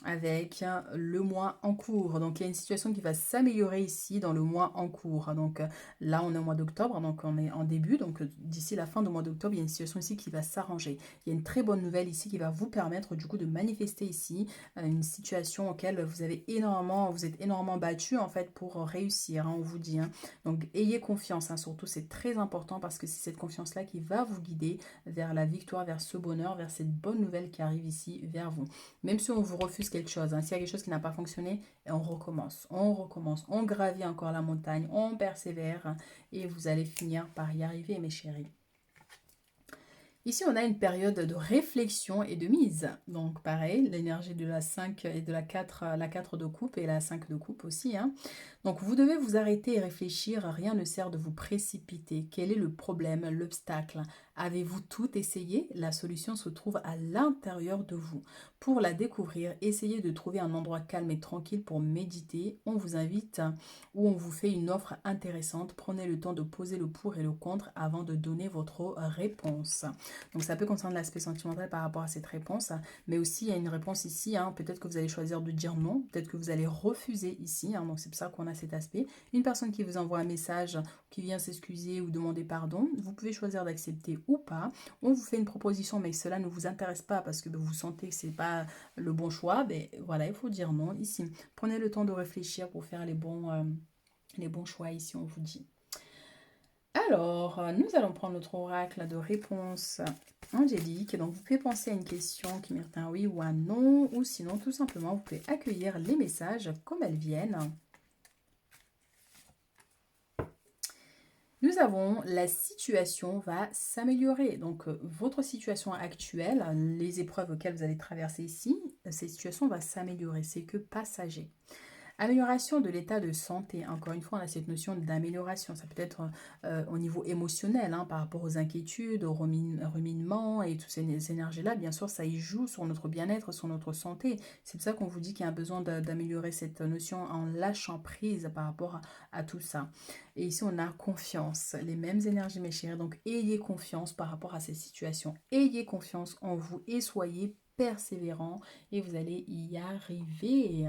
Speaker 1: avec le mois en cours. Donc, il y a une situation qui va s'améliorer ici dans le mois en cours. Donc, là, on est au mois d'octobre, donc on est en début. Donc, d'ici la fin du mois d'octobre, il y a une situation ici qui va s'arranger. Il y a une très bonne nouvelle ici qui va vous permettre du coup de manifester ici une situation auquel vous êtes énormément battu en fait pour réussir, hein, on vous dit. Hein. Donc, ayez confiance, hein, surtout, c'est très important parce que c'est cette confiance-là qui va vous guider vers la victoire, vers ce bonheur, vers cette bonne nouvelle qui arrive ici vers vous. Même si on vous refuse quelque chose, hein, s'il y a quelque chose qui n'a pas fonctionné, et on recommence, on gravit encore la montagne, on persévère et vous allez finir par y arriver, mes chéris. Ici, on a une période de réflexion et de mise. Donc, pareil, l'énergie de la 5 et de la 4 de coupe et la 5 de coupe aussi. Hein. Donc, vous devez vous arrêter et réfléchir. Rien ne sert de vous précipiter. Quel est le problème, l'obstacle? Avez-vous tout essayé? La solution se trouve à l'intérieur de vous. Pour la découvrir, essayez de trouver un endroit calme et tranquille pour méditer. On vous invite ou on vous fait une offre intéressante. Prenez le temps de poser le pour et le contre avant de donner votre réponse. Donc ça peut concerner l'aspect sentimental par rapport à cette réponse, mais aussi il y a une réponse ici, hein, peut-être que vous allez choisir de dire non, peut-être que vous allez refuser ici, hein, donc c'est pour ça qu'on a cet aspect. Une personne qui vous envoie un message, qui vient s'excuser ou demander pardon, vous pouvez choisir d'accepter ou pas. On vous fait une proposition, mais cela ne vous intéresse pas parce que vous sentez que c'est pas le bon choix, ben voilà, il faut dire non ici. Prenez le temps de réfléchir pour faire les bons choix ici, on vous dit. Alors, nous allons prendre notre oracle de réponse angélique. Donc, vous pouvez penser à une question qui mérite un oui ou un non, ou sinon, tout simplement, vous pouvez accueillir les messages comme elles viennent. Nous avons la situation va s'améliorer. Donc, votre situation actuelle, les épreuves auxquelles vous allez traverser ici, cette situation va s'améliorer. C'est que passager. Amélioration de l'état de santé. Encore une fois, on a cette notion d'amélioration. Ça peut être au niveau émotionnel, hein, par rapport aux inquiétudes, aux ruminements et toutes ces énergies-là. Bien sûr, ça y joue sur notre bien-être, sur notre santé. C'est pour ça qu'on vous dit qu'il y a un besoin d'améliorer cette notion en lâchant prise par rapport à tout ça. Et ici, on a confiance. Les mêmes énergies, mes chéris. Donc, ayez confiance par rapport à ces situations. Ayez confiance en vous et soyez persévérants et vous allez y arriver.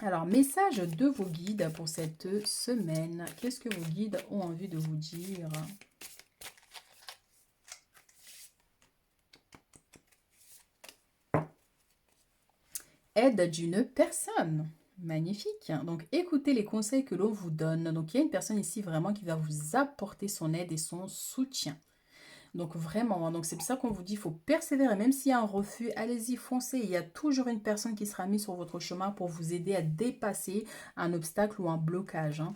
Speaker 1: Alors, message de vos guides pour cette semaine. Qu'est-ce que vos guides ont envie de vous dire? Aide d'une personne. Magnifique. Donc, écoutez les conseils que l'on vous donne. Donc, il y a une personne ici vraiment qui va vous apporter son aide et son soutien. Donc vraiment, hein, donc c'est pour ça qu'on vous dit, il faut persévérer, même s'il y a un refus, allez-y, foncez. Il y a toujours une personne qui sera mise sur votre chemin pour vous aider à dépasser un obstacle ou un blocage. Hein.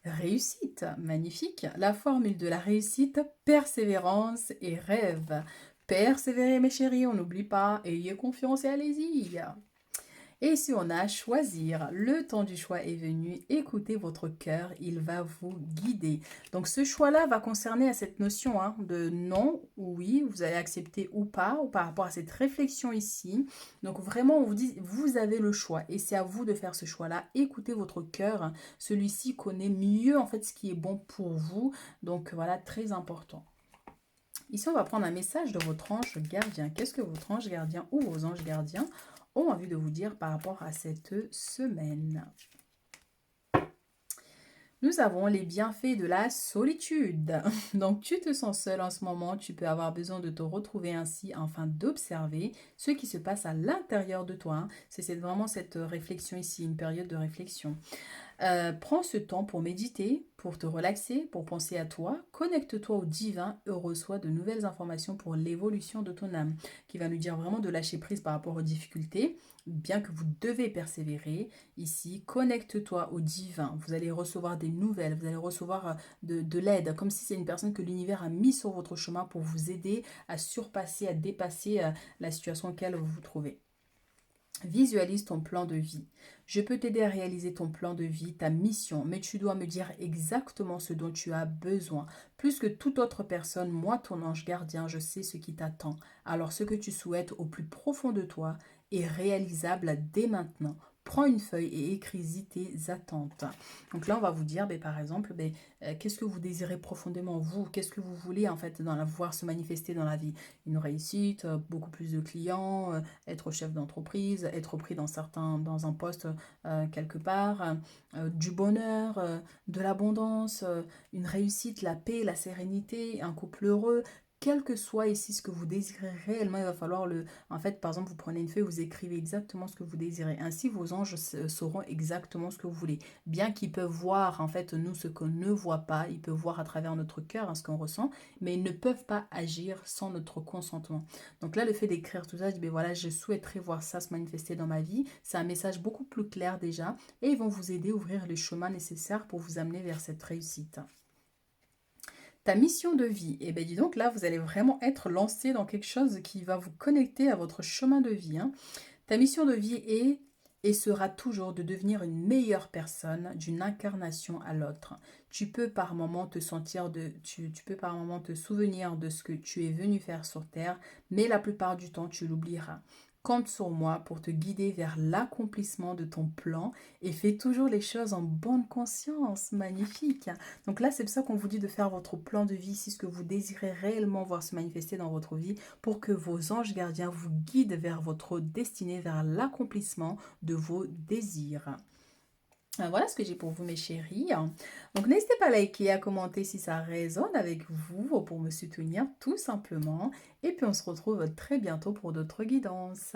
Speaker 1: Réussite, magnifique. La formule de la réussite, persévérance et rêve. Persévérez mes chéris, on n'oublie pas, ayez confiance et allez-y. Et si on a à choisir, le temps du choix est venu, écoutez votre cœur, il va vous guider. Donc ce choix-là va concerner à cette notion hein, de non ou oui, vous allez accepter ou pas, ou par rapport à cette réflexion ici. Donc vraiment, on vous dit, vous avez le choix et c'est à vous de faire ce choix-là. Écoutez votre cœur, celui-ci connaît mieux en fait ce qui est bon pour vous. Donc voilà, très important. Ici, on va prendre un message de votre ange gardien. Qu'est-ce que votre ange gardien ou vos anges gardiens ont envie de vous dire par rapport à cette semaine? Nous avons les bienfaits de la solitude. Donc, tu te sens seul en ce moment, tu peux avoir besoin de te retrouver ainsi afin d'observer ce qui se passe à l'intérieur de toi. Hein. C'est vraiment cette réflexion ici, une période de réflexion. Prends ce temps pour méditer, pour te relaxer, pour penser à toi. Connecte-toi au divin et reçois de nouvelles informations pour l'évolution de ton âme, qui va nous dire vraiment de lâcher prise par rapport aux difficultés, bien que vous devez persévérer. Ici, connecte-toi au divin. Vous allez recevoir des nouvelles, vous allez recevoir de l'aide, comme si c'est une personne que l'univers a mis sur votre chemin pour vous aider à surpasser, à dépasser la situation dans laquelle vous vous trouvez. Visualise ton plan de vie. Je peux t'aider à réaliser ton plan de vie, ta mission, mais tu dois me dire exactement ce dont tu as besoin. Plus que toute autre personne, moi, ton ange gardien, je sais ce qui t'attend. Alors ce que tu souhaites au plus profond de toi est réalisable dès maintenant. Prends une feuille et écris-y tes attentes. Donc là, on va vous dire, ben, par exemple, ben, qu'est-ce que vous désirez profondément vous? Qu'est-ce que vous voulez en fait voir se manifester dans la vie? Une réussite, beaucoup plus de clients, être chef d'entreprise, être pris dans un poste quelque part, du bonheur, de l'abondance, une réussite, la paix, la sérénité, un couple heureux. Quel que soit ici ce que vous désirez réellement, il va falloir en fait, par exemple, vous prenez une feuille, vous écrivez exactement ce que vous désirez. Ainsi, vos anges sauront exactement ce que vous voulez. Bien qu'ils peuvent voir, en fait, nous, ce qu'on ne voit pas, ils peuvent voir à travers notre cœur, hein, ce qu'on ressent, mais ils ne peuvent pas agir sans notre consentement. Donc là, le fait d'écrire tout ça, je dis, ben voilà, je souhaiterais voir ça se manifester dans ma vie. C'est un message beaucoup plus clair déjà, et ils vont vous aider à ouvrir les chemins nécessaires pour vous amener vers cette réussite. Ta mission de vie, et bien dis donc là, vous allez vraiment être lancé dans quelque chose qui va vous connecter à votre chemin de vie, hein. Ta mission de vie est et sera toujours de devenir une meilleure personne d'une incarnation à l'autre. Tu peux par moment te tu peux par moment te souvenir de ce que tu es venu faire sur Terre, mais la plupart du temps tu l'oublieras. Compte sur moi pour te guider vers l'accomplissement de ton plan et fais toujours les choses en bonne conscience. Magnifique. Donc là, c'est pour ça qu'on vous dit de faire votre plan de vie, si ce que vous désirez réellement voir se manifester dans votre vie, pour que vos anges gardiens vous guident vers votre destinée, vers l'accomplissement de vos désirs. Voilà ce que j'ai pour vous, mes chéris. Donc, n'hésitez pas à liker et à commenter si ça résonne avec vous pour me soutenir tout simplement. Et puis, on se retrouve très bientôt pour d'autres guidances.